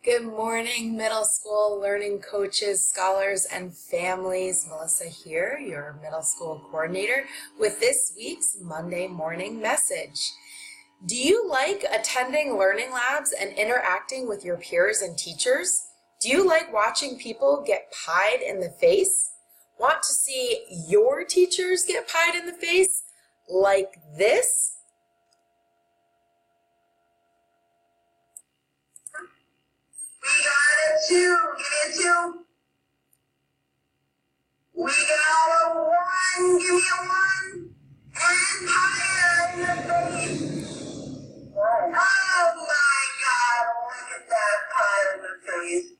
Good morning, middle school learning coaches, scholars, and families. Melissa here, your middle school coordinator, with this week's Monday morning message. Do you like attending learning labs and interacting with your peers and teachers? Do you like watching people get pied in the face? Want to see your teachers get pied in the face like this? We got a 2. Give me a 2. We got a 1. Give me a 1. And higher in the face. Oh my God. Look at that pie in the face.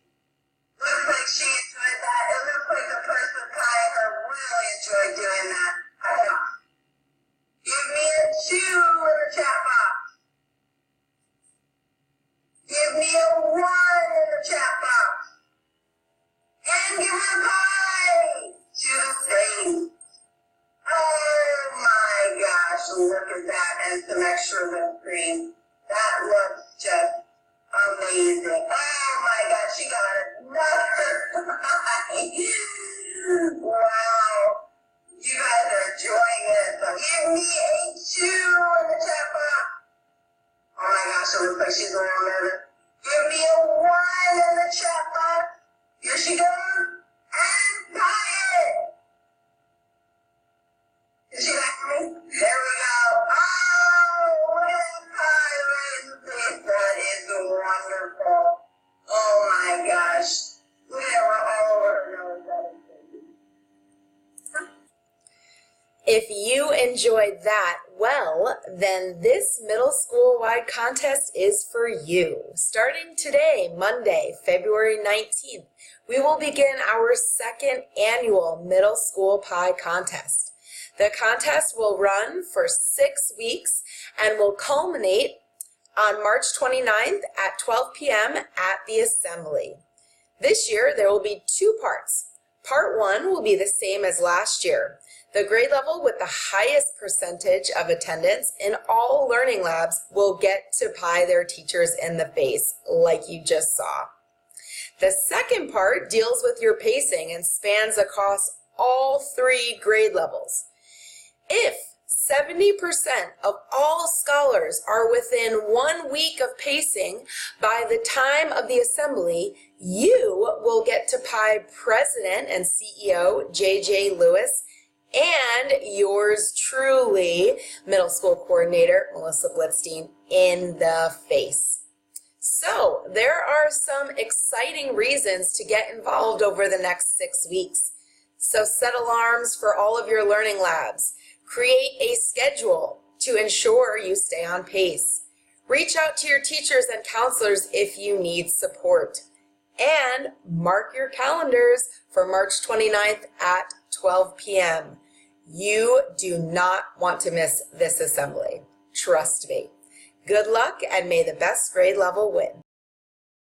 Looks like she's doing that. It looks like the person pie her really enjoyed doing that. Give me a 2 in the chat box. Give me a 1 in the chat box. And give me a pie to the face. Oh my gosh, look at that. And some extra whipped cream. That looks just amazing. Oh my God, she got another pie. Wow. You guys are enjoying it. So give me a 2 in the chat box. Oh my gosh, it looks like she's a little nervous. Give me a 1 in the chat box. Here she goes. And tie it. Is she back for me? There we go. Oh, look at that pie right in the face. That is wonderful. Oh my gosh. Look at her all over her nose. That is crazy. If you enjoyed that, well, then this middle school-wide contest is for you. Starting today, Monday, February 19th, we will begin our second annual middle school pie contest. The contest will run for 6 weeks and will culminate on March 29th at 12 p.m. at the assembly. This year, there will be 2 parts. Part 1 will be the same as last year. The grade level with the highest percentage of attendance in all learning labs will get to pie their teachers in the face, like you just saw. The second part deals with your pacing and spans across all 3 grade levels. If 70% of all scholars are within 1 week of pacing by the time of the assembly, you will get to pie President and CEO J.J. Lewis and yours truly, middle school coordinator Melissa Blitzstein, in the face. So there are some exciting reasons to get involved over the next 6 weeks. So set alarms for all of your learning labs. Create a schedule to ensure you stay on pace. Reach out to your teachers and counselors if you need support. And mark your calendars for March 29th at 12 p.m. You do not want to miss this assembly. Trust me. Good luck and may the best grade level win.